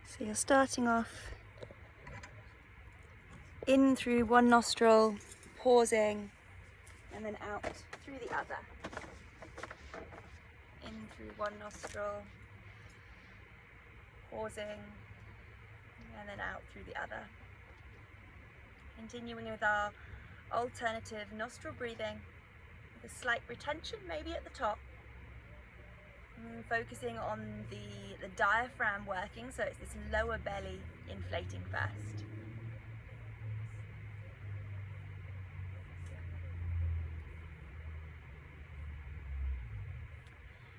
So you're starting off in through one nostril, pausing, and then out through the other. In through one nostril, pausing, and then out through the other. Continuing with our alternative nostril breathing, with a slight retention maybe at the top. Focusing on the diaphragm working, so it's this lower belly inflating first.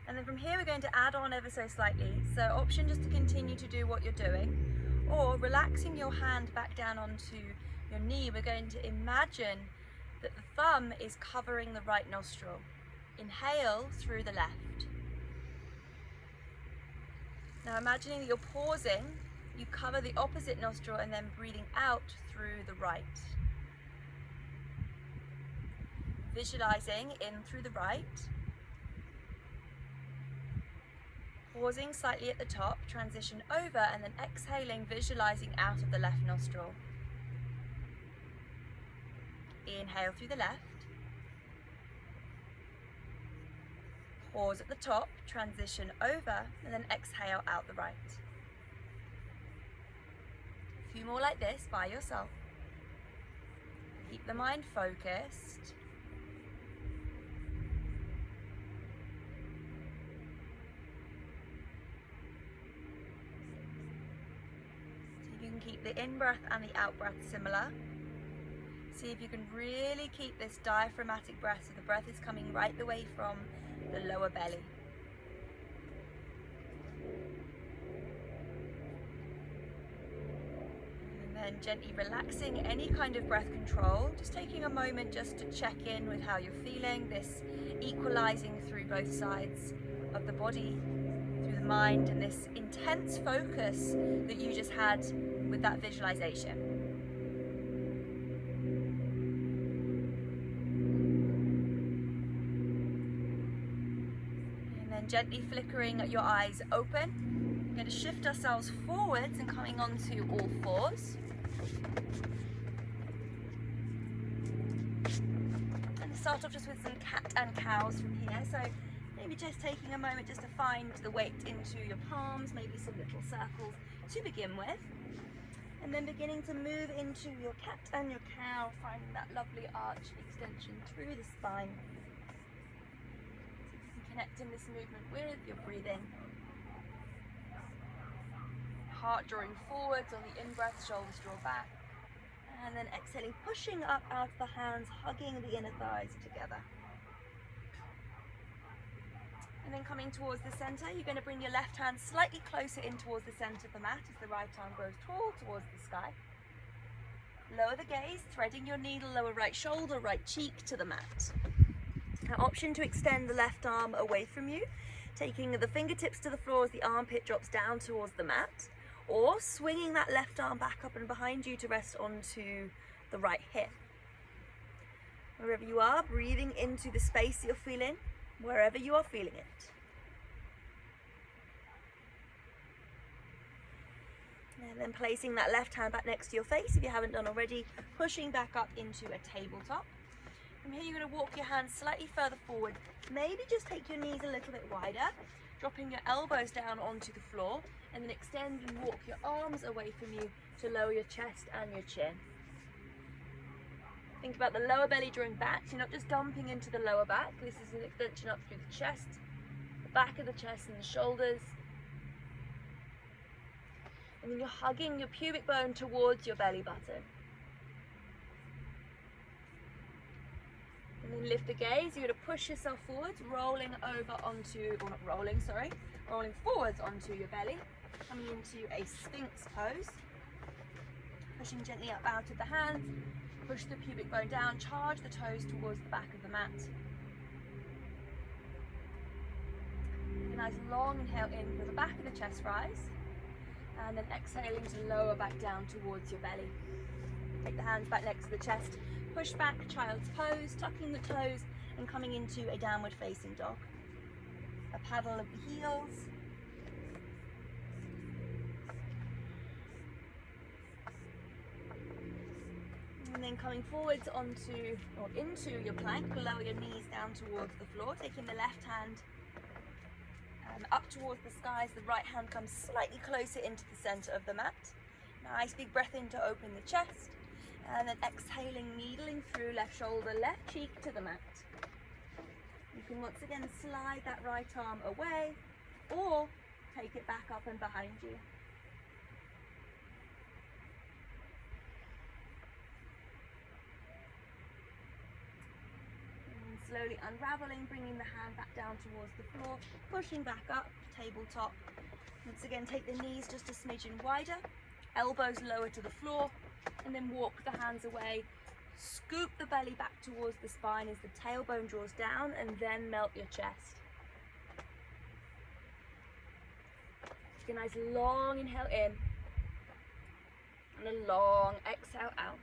And then from here we're going to add on ever so slightly. So option just to continue to do what you're doing, or relaxing your hand back down onto your knee, we're going to imagine that the thumb is covering the right nostril. Inhale through the left. Now imagining that you're pausing, you cover the opposite nostril and then breathing out through the right. Visualizing in through the right. Pausing slightly at the top, transition over, and then exhaling, visualizing out of the left nostril. Inhale through the left. Pause at the top, transition over, and then exhale out the right. A few more like this by yourself. Keep the mind focused. See if you can keep the in-breath and the out-breath similar. See if you can really keep this diaphragmatic breath, so the breath is coming right the way from the lower belly. And then gently relaxing any kind of breath control, just taking a moment just to check in with how you're feeling, this equalizing through both sides of the body, through the mind, and this intense focus that you just had with that visualization. Gently flickering your eyes open. We're going to shift ourselves forwards and coming onto all fours. And start off just with some cat and cows from here. So maybe just taking a moment just to find the weight into your palms, maybe some little circles to begin with. And then beginning to move into your cat and your cow, finding that lovely arch extension through the spine. Connecting this movement with your breathing. Heart drawing forwards on the in-breath, shoulders draw back. And then exhaling, pushing up out of the hands, hugging the inner thighs together. And then coming towards the center, you're going to bring your left hand slightly closer in towards the center of the mat as the right arm grows tall towards the sky. Lower the gaze, threading your needle, lower right shoulder, right cheek to the mat. Now, option to extend the left arm away from you, taking the fingertips to the floor as the armpit drops down towards the mat, or swinging that left arm back up and behind you to rest onto the right hip. Wherever you are, breathing into the space that you're feeling, wherever you are feeling it. And then placing that left hand back next to your face if you haven't done already, pushing back up into a tabletop. From here, you're going to walk your hands slightly further forward. Maybe just take your knees a little bit wider, dropping your elbows down onto the floor, and then extend and walk your arms away from you to lower your chest and your chin. Think about the lower belly drawing back. So you're not just dumping into the lower back. This is an extension up through the chest, the back of the chest and the shoulders. And then you're hugging your pubic bone towards your belly button. And then lift the gaze. You're going to push yourself forwards, rolling over onto, or not rolling, sorry, rolling forwards onto your belly, coming into a Sphinx pose. Pushing gently up out of the hands, push the pubic bone down, charge the toes towards the back of the mat. Take a nice long inhale in for the back of the chest rise, and then exhaling to lower back down towards your belly. Take the hands back next to the chest. Push back, child's pose, tucking the toes and coming into a downward facing dog. A paddle of the heels. And then coming forwards onto or into your plank, lower your knees down towards the floor, taking the left hand up towards the sky as the right hand comes slightly closer into the center of the mat. Nice big breath in to open the chest, and then exhaling, needling through left shoulder, left cheek to the mat. You can once again slide that right arm away or take it back up and behind you. Slowly unraveling, bringing the hand back down towards the floor, pushing back up, tabletop. Once again, take the knees just a smidgen wider, elbows lower to the floor, and then walk the hands away. Scoop the belly back towards the spine as the tailbone draws down, and then melt your chest. Take a nice long inhale in, and a long exhale out.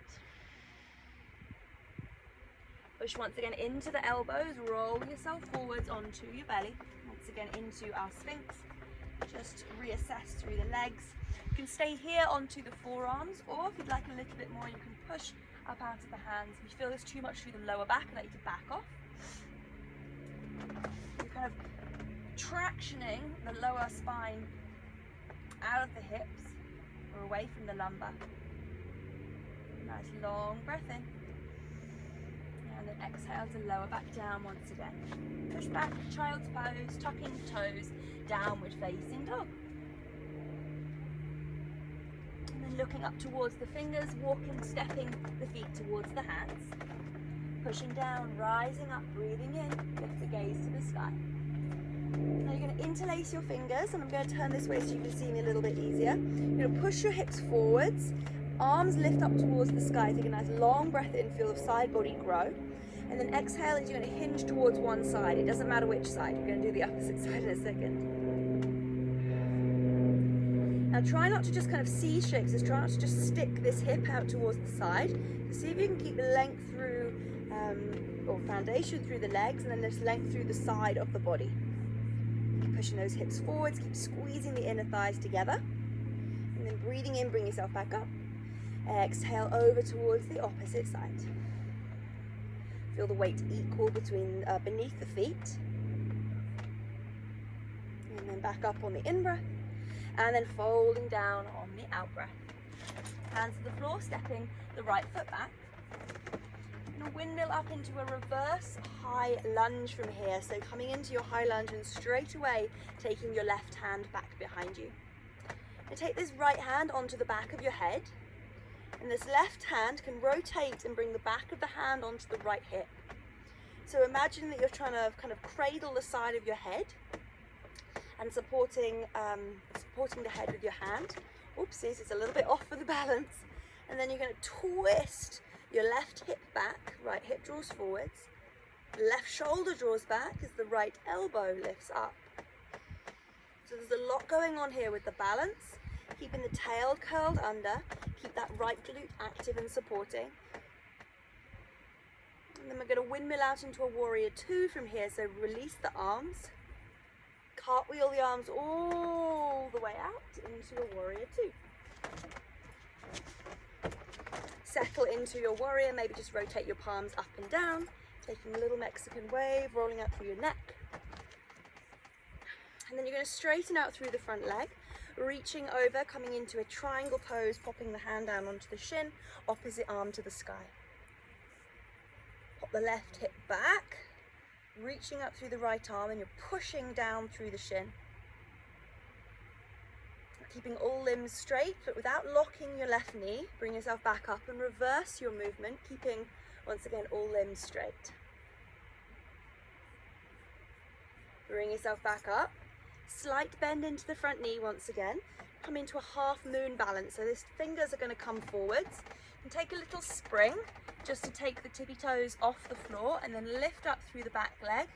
Push once again into the elbows, roll yourself forwards onto your belly. Once again into our Sphinx. Just reassess through the legs. You can stay here onto the forearms, or if you'd like a little bit more, you can push up out of the hands. If you feel there's too much through the lower back, I'd like you to back off. You're kind of tractioning the lower spine out of the hips or away from the lumbar. Nice long breath in. And then exhale to lower back down once again. Push back, child's pose, tucking the toes, downward facing dog. And then looking up towards the fingers, walking, stepping the feet towards the hands. Pushing down, rising up, breathing in, lift the gaze to the sky. Now you're going to interlace your fingers, and I'm going to turn this way so you can see me a little bit easier. You're going to push your hips forwards, arms lift up towards the sky, take a nice long breath in, feel the side body grow. And then exhale as you're going to hinge towards one side. It doesn't matter which side, you're going to do the opposite side in a second. Now try not to just kind of C shapes, just try not to just stick this hip out towards the side. So see if you can keep the length through, or foundation through the legs, and then this length through the side of the body. Keep pushing those hips forwards, keep squeezing the inner thighs together. And then breathing in, bring yourself back up. Exhale over towards the opposite side. Feel the weight equal between beneath the feet. And then back up on the in-breath. And then folding down on the out-breath. Hands to the floor, stepping the right foot back. And a windmill up into a reverse high lunge from here. So coming into your high lunge and straight away taking your left hand back behind you. And take this right hand onto the back of your head. And this left hand can rotate and bring the back of the hand onto the right hip. So imagine that you're trying to kind of cradle the side of your head and supporting the head with your hand. Oopsies, it's a little bit off for the balance. And then you're going to twist your left hip back, right hip draws forwards, left shoulder draws back as the right elbow lifts up. So there's a lot going on here with the balance. Keeping the tail curled under, keep that right glute active and supporting. And then we're going to windmill out into a warrior two from here, so release the arms, cartwheel the arms all the way out into a warrior two. Settle into your warrior, maybe just rotate your palms up and down, taking a little Mexican wave, rolling out through your neck. And then you're going to straighten out through the front leg. Reaching over, coming into a triangle pose, popping the hand down onto the shin, opposite arm to the sky. Pop the left hip back, reaching up through the right arm, and you're pushing down through the shin. Keeping all limbs straight, but without locking your left knee. Bring yourself back up and reverse your movement, keeping, once again, all limbs straight. Bring yourself back up. Slight bend into the front knee once again. Come into a half moon balance. So these fingers are going to come forwards. And take a little spring just to take the tippy toes off the floor, and then lift up through the back leg.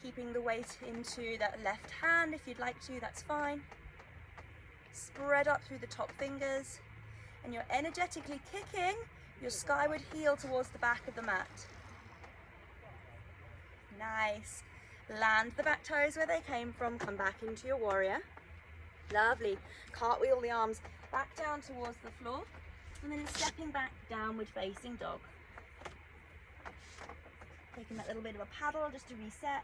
Keeping the weight into that left hand if you'd like to, that's fine. Spread up through the top fingers. And you're energetically kicking your skyward heel towards the back of the mat. Nice. Land the back toes where they came from, come back into your warrior. Lovely. Cartwheel the arms back down towards the floor. And then stepping back, downward facing dog. Taking that little bit of a paddle just to reset.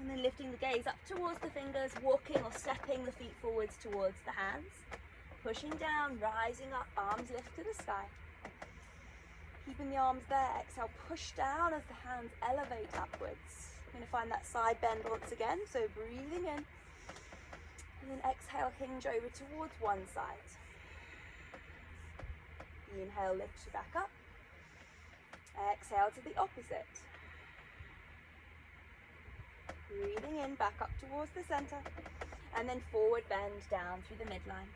And then lifting the gaze up towards the fingers, walking or stepping the feet forwards towards the hands. Pushing down, rising up, arms lift to the sky. Keeping the arms there, exhale, push down as the hands elevate upwards. You're going to find that side bend once again, so breathing in. And then exhale, hinge over towards one side. Inhale, lift you back up. Exhale to the opposite. Breathing in, back up towards the center. And then forward bend down through the midline.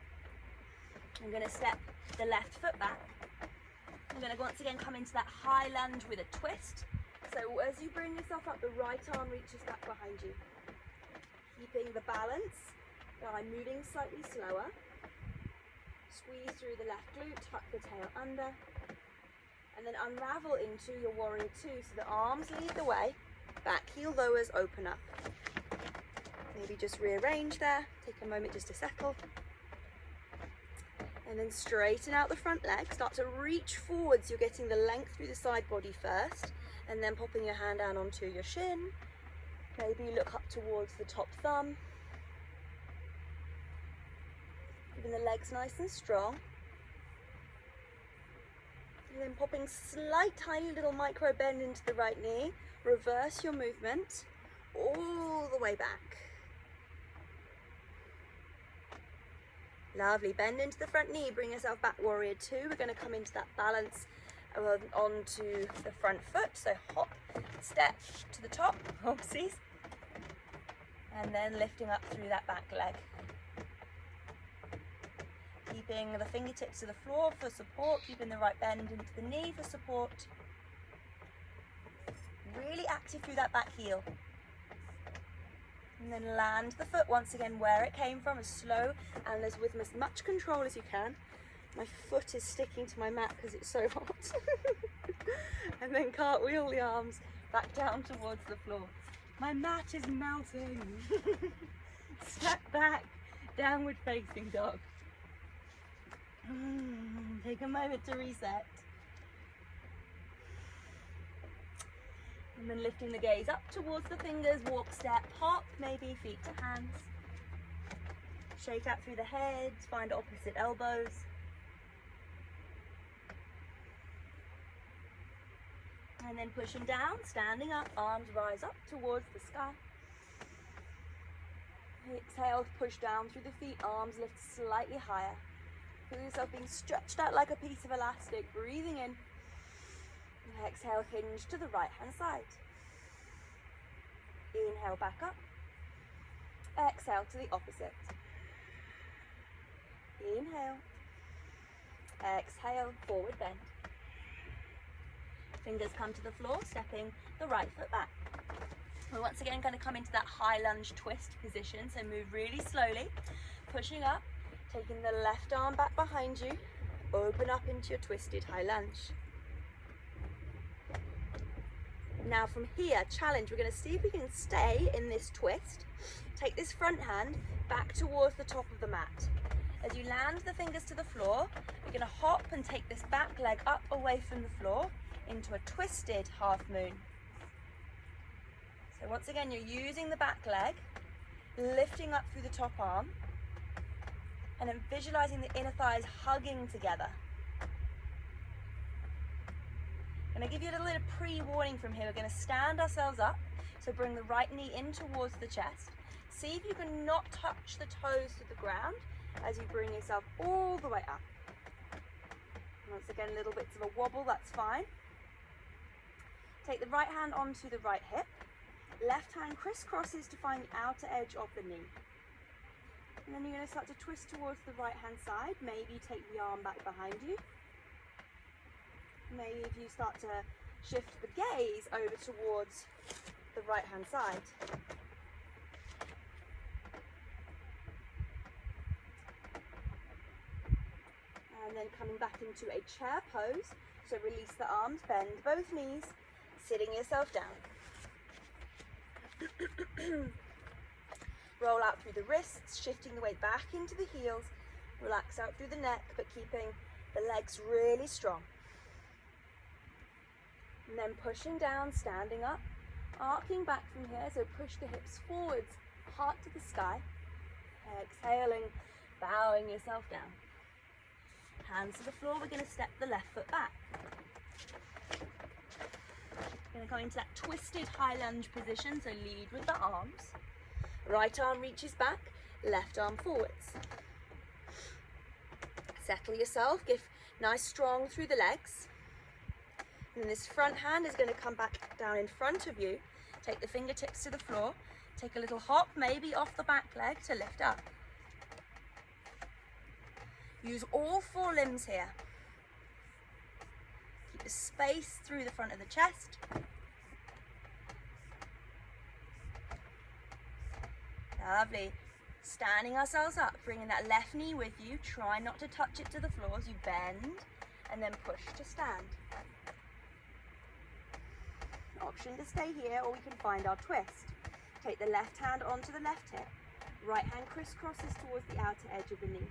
I'm going to step the left foot back. I'm going to once again come into that high lunge with a twist. So as you bring yourself up, the right arm reaches back behind you. Keeping the balance by moving slightly slower. Squeeze through the left glute, tuck the tail under. And then unravel into your warrior two. So the arms lead the way. Back heel lowers, open up. Maybe just rearrange there. Take a moment just to settle. And then straighten out the front leg. Start to reach forwards. You're getting the length through the side body first. And then popping your hand down onto your shin. Maybe look up towards the top thumb. Keeping the legs nice and strong. And then popping slight tiny little micro bend into the right knee. Reverse your movement all the way back. Lovely, bend into the front knee, bring yourself back, warrior two. We're going to come into that balance onto the front foot. So hop, step to the top, oopsies. And then lifting up through that back leg. Keeping the fingertips to the floor for support, keeping the right bend into the knee for support. Really active through that back heel. And then land the foot once again where it came from, as slow and as with as much control as you can. My foot is sticking to my mat because it's so hot. And then cartwheel the arms back down towards the floor. My mat is melting. Step back, downward facing dog. Take a moment to reset. And then lifting the gaze up towards the fingers, walk, step, hop, maybe feet to hands. Shake out through the head, find opposite elbows. And then pushing down, standing up, arms rise up towards the sky. Exhale, push down through the feet, arms lift slightly higher. Feel yourself being stretched out like a piece of elastic, breathing in. And exhale, hinge to the right hand side. Inhale, back up. Exhale to the opposite. Inhale. Exhale, forward bend. Fingers come to the floor, stepping the right foot back. We're once again going to come into that high lunge twist position, so move really slowly, pushing up, taking the left arm back behind you, open up into your twisted high lunge. Now from here, challenge, we're going to see if we can stay in this twist. Take this front hand back towards the top of the mat. As you land the fingers to the floor, you're going to hop and take this back leg up away from the floor into a twisted half moon. So once again, you're using the back leg, lifting up through the top arm, and then visualizing the inner thighs hugging together. I'm going to give you a little bit of pre-warning from here. We're going to stand ourselves up, so bring the right knee in towards the chest. See if you can not touch the toes to the ground as you bring yourself all the way up. Once again, little bits of a wobble, that's fine. Take the right hand onto the right hip. Left hand crisscrosses to find the outer edge of the knee. And then you're going to start to twist towards the right hand side. Maybe take the arm back behind you. Maybe if you start to shift the gaze over towards the right hand side. And then coming back into a chair pose. So release the arms, bend both knees, sitting yourself down. Roll out through the wrists, shifting the weight back into the heels. Relax out through the neck, but keeping the legs really strong. And then pushing down, standing up, arcing back from here, so push the hips forwards, heart to the sky. Exhaling, bowing yourself down. Hands to the floor, we're going to step the left foot back. We're going to go into that twisted high lunge position, so lead with the arms. Right arm reaches back, left arm forwards. Settle yourself, give nice strong through the legs. And then this front hand is going to come back down in front of you. Take the fingertips to the floor. Take a little hop, maybe off the back leg to lift up. Use all 4 limbs here. Keep the space through the front of the chest. Lovely. Standing ourselves up, bringing that left knee with you. Try not to touch it to the floor as you bend and then push to stand. Option to stay here, or we can find our twist. Take the left hand onto the left hip. Right hand crisscrosses towards the outer edge of the knee.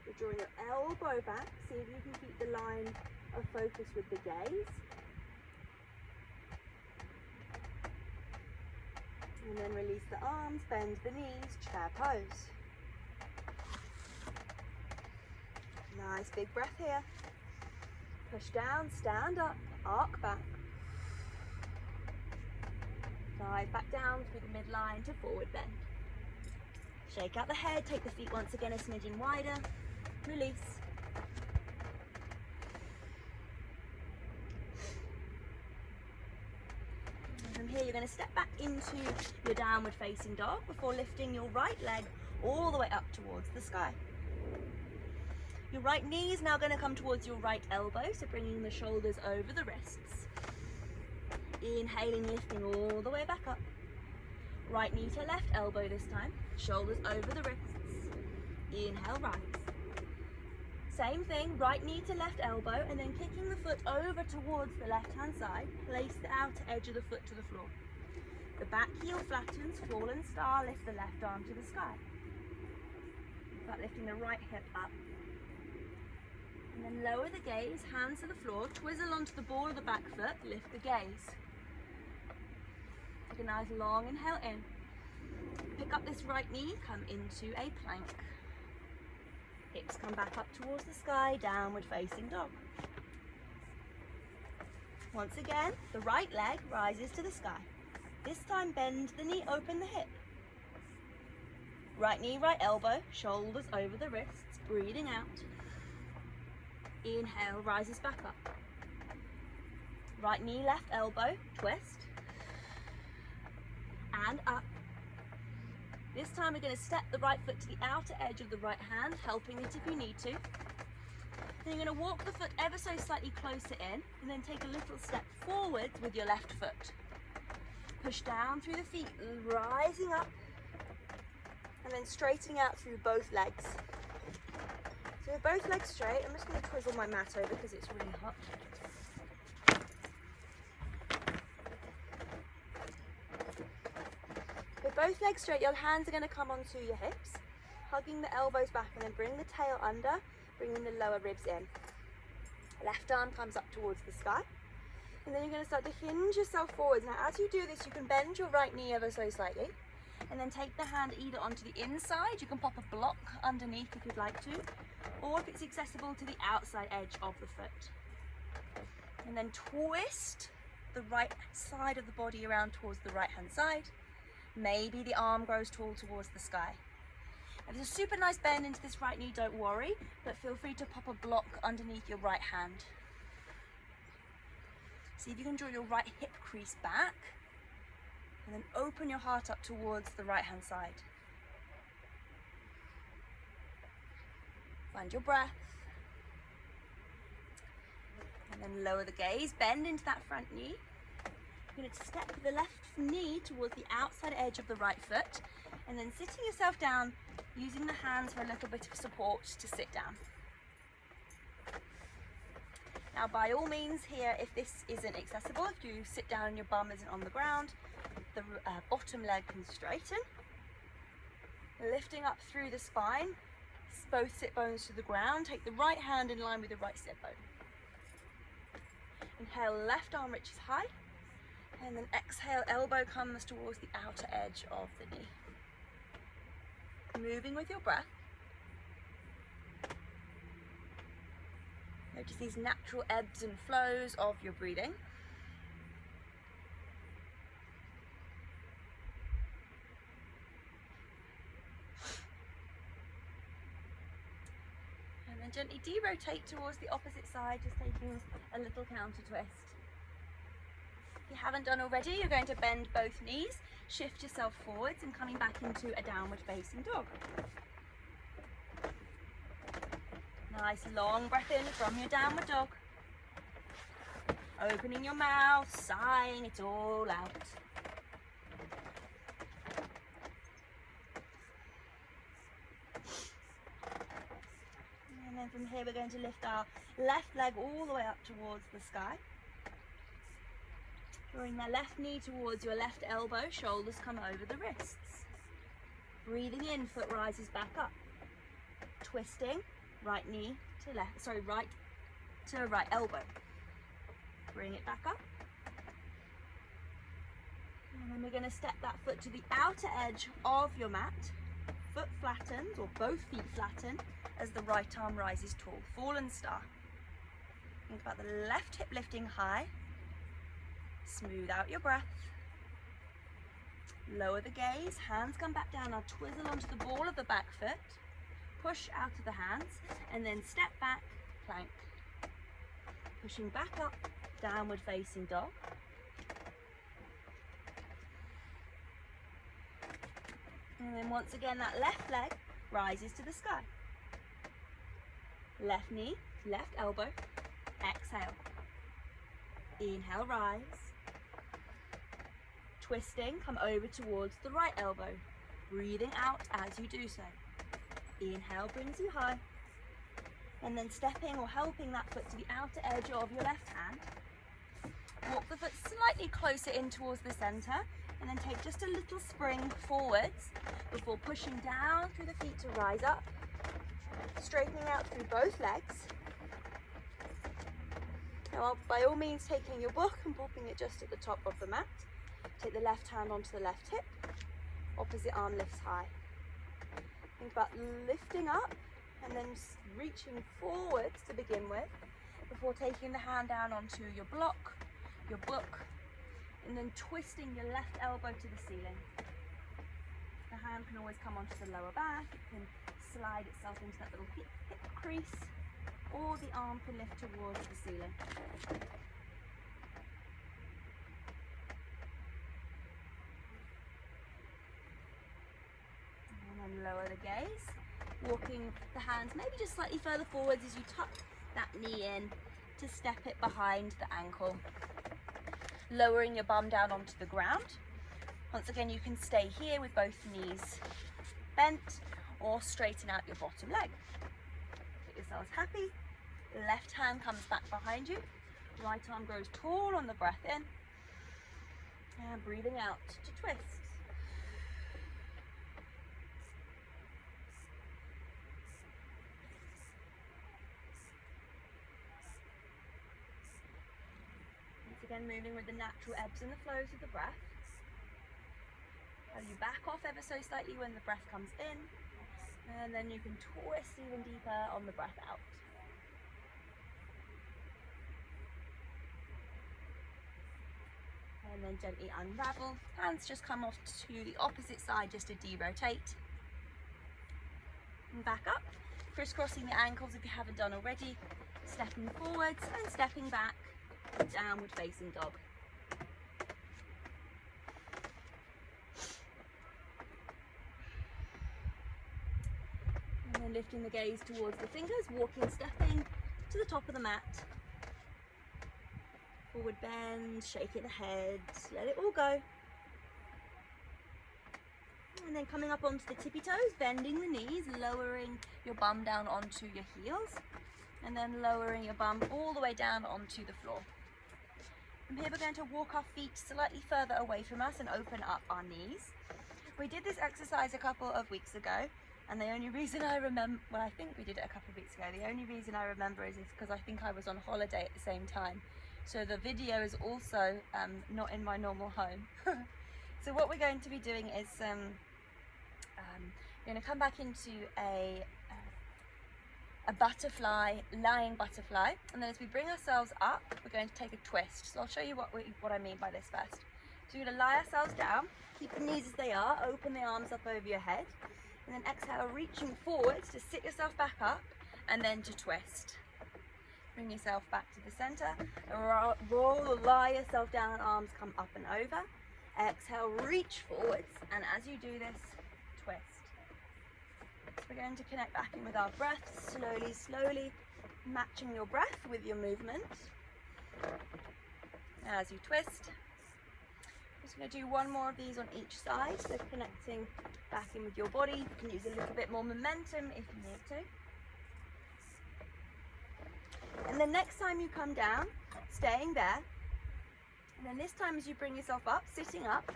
You're drawing your elbow back. See if you can keep the line of focus with the gaze. And then release the arms, bend the knees, chair pose. Nice big breath here. Push down, stand up, arc back. Dive back down through the midline to forward bend. Shake out the head, take the feet once again a smidgen wider. Release. And from here you're going to step back into your downward facing dog before lifting your right leg all the way up towards the sky. Your right knee is now going to come towards your right elbow, so bringing the shoulders over the wrists. Inhaling, lifting all the way back up. Right knee to left elbow this time. Shoulders over the wrists. Inhale, rise. Same thing, right knee to left elbow, and then kicking the foot over towards the left hand side. Place the outer edge of the foot to the floor. The back heel flattens, fallen star, lift the left arm to the sky. Start lifting the right hip up. And then lower the gaze, hands to the floor, twizzle onto the ball of the back foot, lift the gaze. Take a nice long inhale in. Pick up this right knee, come into a plank. Hips come back up towards the sky, downward facing dog. Once again, the right leg rises to the sky. This time bend the knee, open the hip. Right knee, right elbow, shoulders over the wrists, breathing out. Inhale, rises back up. Right knee, left elbow, twist. And up. This time we're going to step the right foot to the outer edge of the right hand, helping it if you need to. Then you're going to walk the foot ever so slightly closer in, and then take a little step forwards with your left foot. Push down through the feet, rising up, and then straightening out through both legs. So with both legs straight, I'm just going to twizzle my mat over because it's really hot. With both legs straight, your hands are going to come onto your hips, hugging the elbows back, and then bring the tail under, bringing the lower ribs in. Left arm comes up towards the sky. And then you're going to start to hinge yourself forwards. Now as you do this, you can bend your right knee ever so slightly. And then take the hand either onto the inside, you can pop a block underneath if you'd like to, or if it's accessible to the outside edge of the foot. And then twist the right side of the body around towards the right hand side. Maybe the arm grows tall towards the sky. If there's a super nice bend into this right knee, don't worry, but feel free to pop a block underneath your right hand. See if you can draw your right hip crease back, and then open your heart up towards the right hand side. Find your breath. And then lower the gaze, bend into that front knee. You're going to step the left knee towards the outside edge of the right foot, and then sitting yourself down, using the hands for a little bit of support to sit down. Now by all means here, if this isn't accessible, if you sit down and your bum isn't on the ground, the bottom leg can straighten. Lifting up through the spine, both sit bones to the ground. Take the right hand in line with the right sit bone. Inhale, left arm reaches high. And then exhale, elbow comes towards the outer edge of the knee. Moving with your breath. Notice these natural ebbs and flows of your breathing. And then gently de-rotate towards the opposite side, just taking a little counter twist. If you haven't done already, you're going to bend both knees, shift yourself forwards and coming back into a downward facing dog. Nice long breath in from your downward dog. Opening your mouth, sighing it all out. And then from here we're going to lift our left leg all the way up towards the sky. Drawing the left knee towards your left elbow, shoulders come over the wrists. Breathing in, foot rises back up. Twisting, right knee to left, right to right elbow. Bring it back up. And then we're going to step that foot to the outer edge of your mat. Foot flattens, or both feet flatten, as the right arm rises tall. Fallen star. Think about the left hip lifting high. Smooth out your breath. Lower the gaze, hands come back down. Now twizzle onto the ball of the back foot. Push out of the hands and then step back, plank. Pushing back up, downward facing dog. And then once again that left leg rises to the sky. Left knee, left elbow, exhale. Inhale, rise. Twisting, come over towards the right elbow. Breathing out as you do so. Inhale brings you high. And then stepping or helping that foot to the outer edge of your left hand. Walk the foot slightly closer in towards the center. And then take just a little spring forwards before pushing down through the feet to rise up. Straightening out through both legs. Now, by all means, taking your book and popping it just at the top of the mat. Take the left hand onto the left hip. Opposite arm lifts high. Think about lifting up and then reaching forwards to begin with before taking the hand down onto your block, your book, and then twisting your left elbow to the ceiling. The hand can always come onto the lower back. It can slide itself into that little hip crease, or the arm can lift towards the ceiling. And then lower the gaze, walking the hands maybe just slightly further forwards as you tuck that knee in to step it behind the ankle. Lowering your bum down onto the ground. Once again, you can stay here with both knees bent or straighten out your bottom leg. Get yourselves happy. Left hand comes back behind you. Right arm grows tall on the breath in. And breathing out to twist. Once again, moving with the natural ebbs and the flows of the breath. You back off ever so slightly when the breath comes in, and then you can twist even deeper on the breath out. And then gently unravel. Hands just come off to the opposite side just to de-rotate. And back up, crisscrossing the ankles if you haven't done already, stepping forwards and stepping back, downward facing dog. And then lifting the gaze towards the fingers, walking, stepping to the top of the mat. Forward bend, shaking the head, let it all go. And then coming up onto the tippy toes, bending the knees, lowering your bum down onto your heels. And then lowering your bum all the way down onto the floor. From here we're going to walk our feet slightly further away from us and open up our knees. We did this exercise a couple of weeks ago, and the only reason I remember, well, I think we did it a couple of weeks ago. The only reason I remember is because I think I was on holiday at the same time. So the video is also not in my normal home. So what we're going to be doing is we're going to come back into a butterfly, lying butterfly, and then as we bring ourselves up, we're going to take a twist. So I'll show you what I mean by this first. So we're going to lie ourselves down, keep the knees as they are, open the arms up over your head, and then exhale, reaching forwards to sit yourself back up, and then to twist. Bring yourself back to the center, roll, lie yourself down, arms come up and over. Exhale, reach forwards, and as you do this, twist. So we're going to connect back in with our breath, slowly, slowly, matching your breath with your movement. As you twist, just going to do one more of these on each side, so connecting back in with your body. You can use a little bit more momentum if you need to. And then next time you come down, staying there, and then this time as you bring yourself up, sitting up,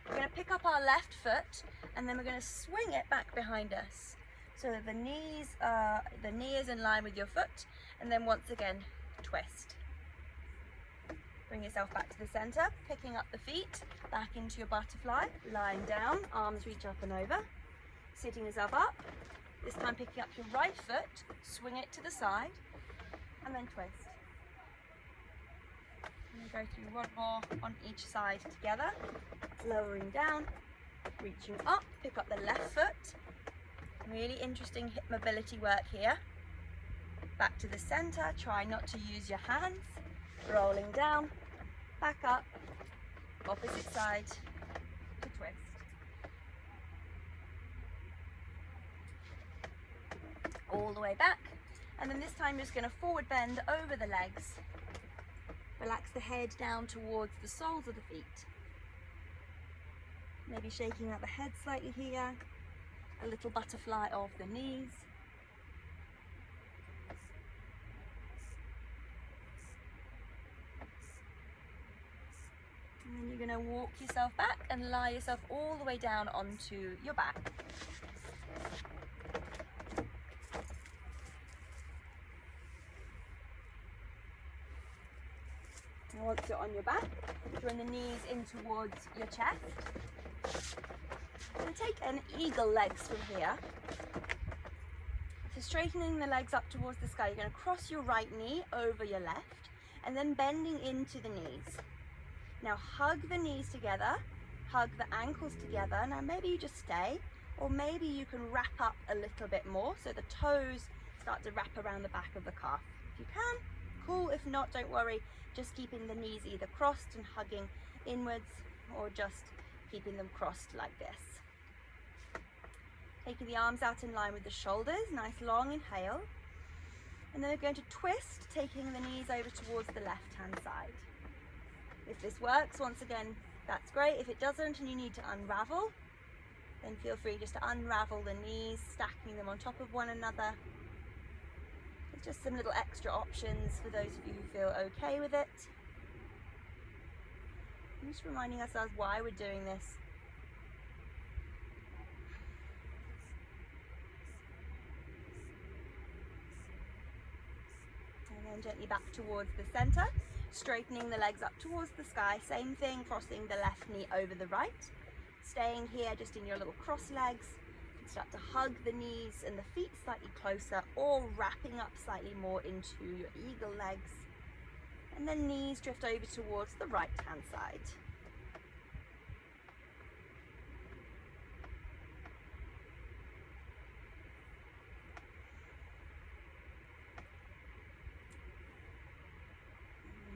we're going to pick up our left foot, and then we're going to swing it back behind us, so that the knee is in line with your foot, and then once again, twist. Bring yourself back to the center, picking up the feet, back into your butterfly, lying down, arms reach up and over, sitting yourself up, this time picking up your right foot, swing it to the side, and then twist. And go through one more on each side together, lowering down, reaching up, pick up the left foot, really interesting hip mobility work here. Back to the center, try not to use your hands, rolling down, back up, opposite side to twist. All the way back, and then this time you're just going to forward bend over the legs. Relax the head down towards the soles of the feet. Maybe shaking out the head slightly here, a little butterfly of the knees. And then you're going to walk yourself back and lie yourself all the way down onto your back. And once you're on your back, bring the knees in towards your chest. And take an eagle legs from here. So straightening the legs up towards the sky, you're going to cross your right knee over your left and then bending into the knees. Now hug the knees together, hug the ankles together. Now maybe you just stay, or maybe you can wrap up a little bit more so the toes start to wrap around the back of the calf. If you can, cool. If not, don't worry. Just keeping the knees either crossed and hugging inwards, or just keeping them crossed like this. Taking the arms out in line with the shoulders, nice long inhale. And then we're going to twist, taking the knees over towards the left-hand side. If this works, once again, that's great. If it doesn't and you need to unravel, then feel free just to unravel the knees, stacking them on top of one another. It's just some little extra options for those of you who feel okay with it. I'm just reminding ourselves why we're doing this. And then gently back towards the center, straightening the legs up towards the sky. Same thing, crossing the left knee over the right. Staying here just in your little cross legs. Start to hug the knees and the feet slightly closer, or wrapping up slightly more into your eagle legs. And then knees drift over towards the right hand side.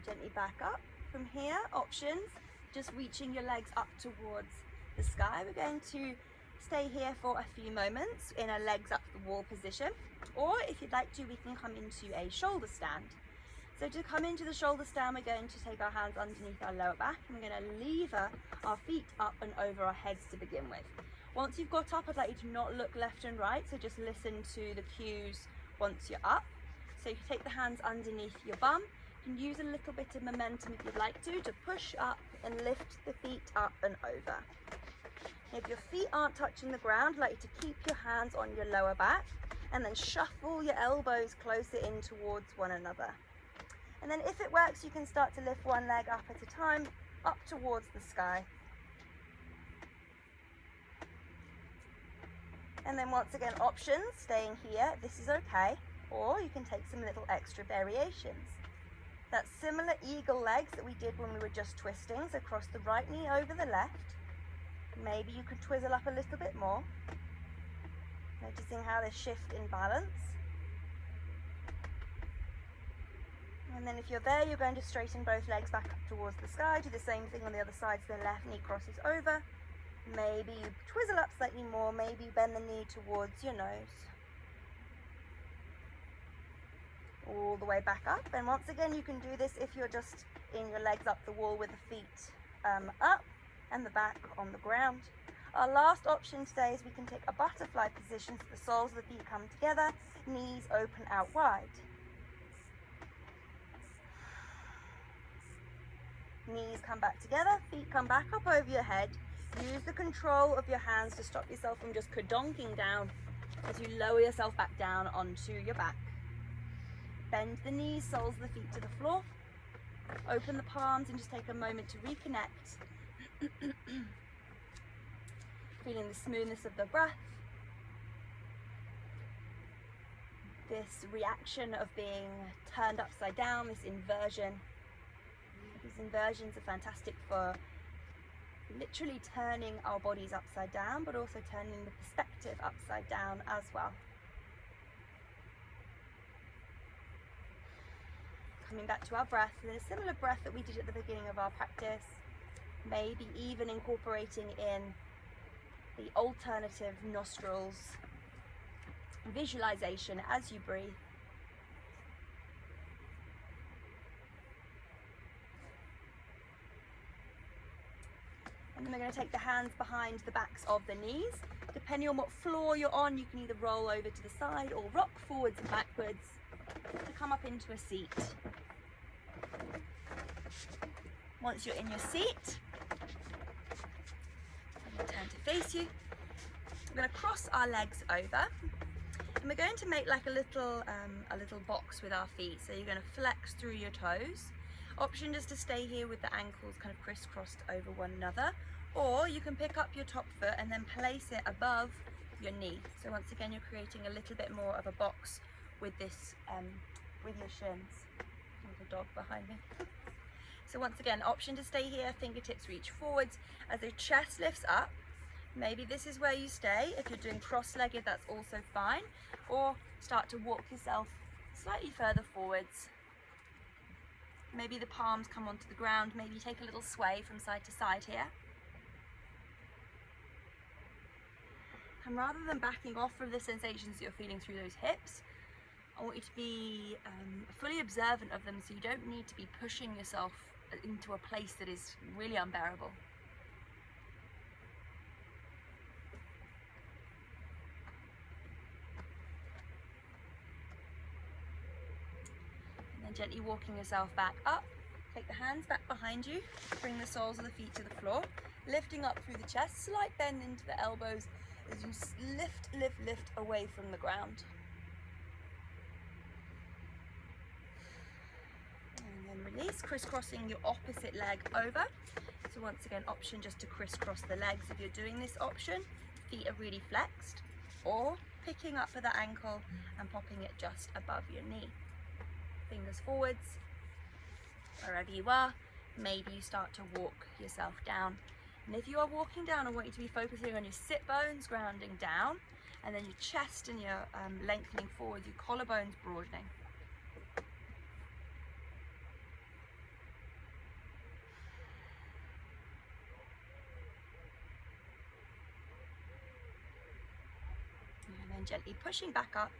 Gently back up. From here, options, just reaching your legs up towards the sky. We're going to stay here for a few moments in a legs up the wall position, or if you'd like to, we can come into a shoulder stand. So to come into the shoulder stand, we're going to take our hands underneath our lower back, and we're going to lever our feet up and over our heads to begin with. Once you've got up, I'd like you to not look left and right, so just listen to the cues once you're up. So you take the hands underneath your bum. You can use a little bit of momentum if you'd like to push up and lift the feet up and over. If your feet aren't touching the ground, I'd like you to keep your hands on your lower back and then shuffle your elbows closer in towards one another. And then if it works, you can start to lift one leg up at a time, up towards the sky. And then once again, options, staying here, this is okay, or you can take some little extra variations. That similar eagle legs that we did when we were just twisting, so cross the right knee over the left. Maybe you could twizzle up a little bit more, noticing how they shift in balance. And then if you're there, you're going to straighten both legs back up towards the sky, do the same thing on the other side, so the left knee crosses over. Maybe you twizzle up slightly more, maybe you bend the knee towards your nose. All the way back up, and once again you can do this if you're just in your legs up the wall with the feet up and the back on the ground. Our last option today is we can take a butterfly position, so the soles of the feet come together, knees open out wide. Knees come back together, feet come back up over your head. Use the control of your hands to stop yourself from just donking down as you lower yourself back down onto your back. Bend the knees, soles of the feet to the floor. Open the palms and just take a moment to reconnect. Feeling the smoothness of the breath. This reaction of being turned upside down, this inversion. These inversions are fantastic for literally turning our bodies upside down, but also turning the perspective upside down as well. Coming back to our breath, and a similar breath that we did at the beginning of our practice, maybe even incorporating in the alternative nostrils visualization as you breathe. And then we're going to take the hands behind the backs of the knees. Depending on what floor you're on, you can either roll over to the side or rock forwards and backwards to come up into a seat. Once you're in your seat, I'm going to turn to face you. We're going to cross our legs over, and we're going to make like a little box with our feet. So you're going to flex through your toes. Option just to stay here with the ankles kind of crisscrossed over one another, or you can pick up your top foot and then place it above your knee. So once again, you're creating a little bit more of a box with this, with your shins. There's a dog behind me. So once again, option to stay here, fingertips reach forwards as the chest lifts up. Maybe this is where you stay. If you're doing cross-legged, that's also fine. Or start to walk yourself slightly further forwards. Maybe the palms come onto the ground. Maybe you take a little sway from side to side here. And rather than backing off from the sensations that you're feeling through those hips, I want you to be fully observant of them, so you don't need to be pushing yourself into a place that is really unbearable. And then gently walking yourself back up. Take the hands back behind you, bring the soles of the feet to the floor, lifting up through the chest, slight bend into the elbows as you lift away from the ground. And then release, crisscrossing your opposite leg over. So once again, option just to crisscross the legs if you're doing this option. Feet are really flexed, or picking up at the ankle and popping it just above your knee. Fingers forwards, wherever you are. Maybe you start to walk yourself down. And if you are walking down, I want you to be focusing on your sit bones grounding down, and then your chest and your lengthening forward, your collarbones broadening. And then gently pushing back up,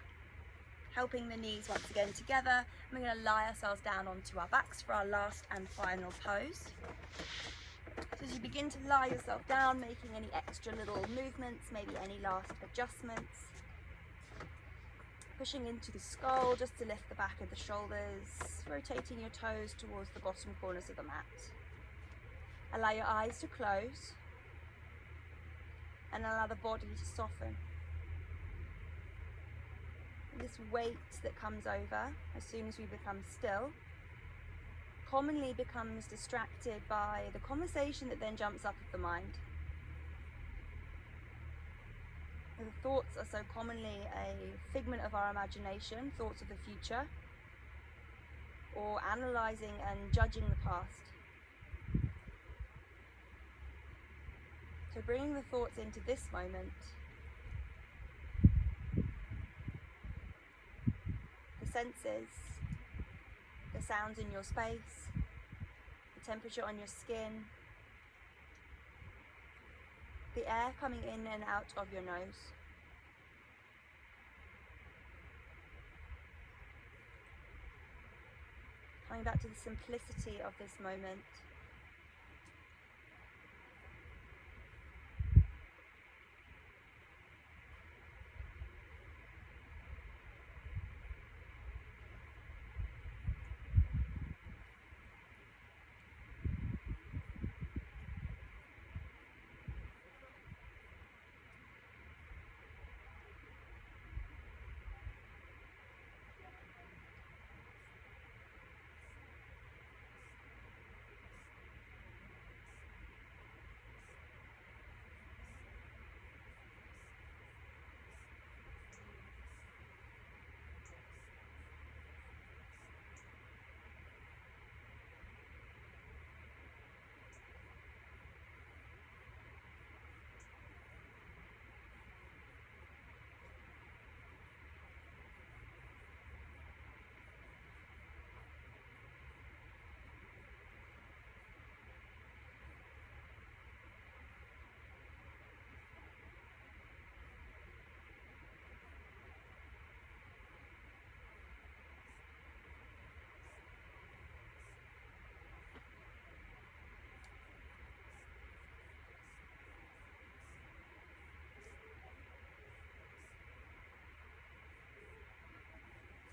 helping the knees once again together. And we're going to lie ourselves down onto our backs for our last and final pose. So as you begin to lie yourself down, making any extra little movements, maybe any last adjustments. Pushing into the skull just to lift the back of the shoulders, rotating your toes towards the bottom corners of the mat. Allow your eyes to close. and allow the body to soften. This weight that comes over as soon as we become still commonly becomes distracted by the conversation that then jumps up of the mind. The thoughts are so commonly a figment of our imagination, thoughts of the future, or analysing and judging the past. So bringing the thoughts into this moment, the senses, the sounds in your space, the temperature on your skin, the air coming in and out of your nose. Coming back to the simplicity of this moment.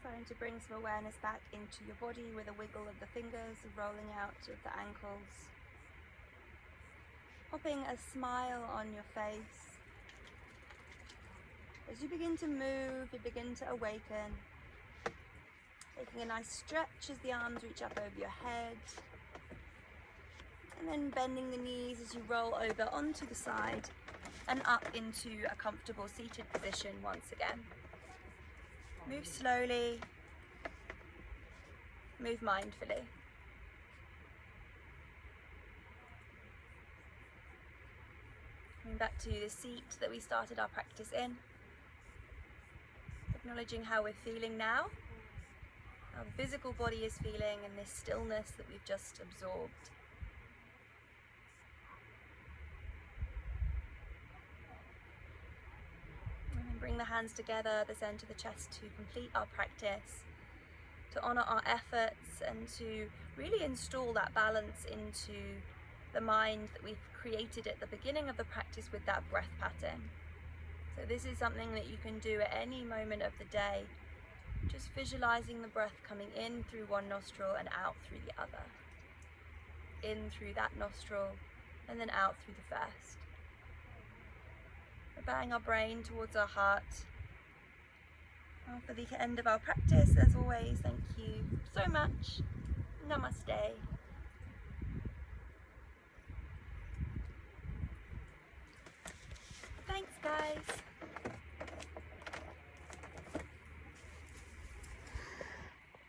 Starting to bring some awareness back into your body with a wiggle of the fingers, rolling out of the ankles. Popping a smile on your face. As you begin to move, you begin to awaken. Taking a nice stretch as the arms reach up over your head. And then bending the knees as you roll over onto the side and up into a comfortable seated position once again. Move slowly, move mindfully. Coming back to the seat that we started our practice in. Acknowledging how we're feeling now, how the physical body is feeling in this stillness that we've just absorbed. Bring the hands together, the center of the chest, to complete our practice, to honor our efforts and to really install that balance into the mind that we've created at the beginning of the practice with that breath pattern. So this is something that you can do at any moment of the day, just visualizing the breath coming in through one nostril and out through the other. In through that nostril and then out through the first. We're bowing our brain towards our heart. Well, for the end of our practice, as always, thank you so much. Namaste. Thanks, guys.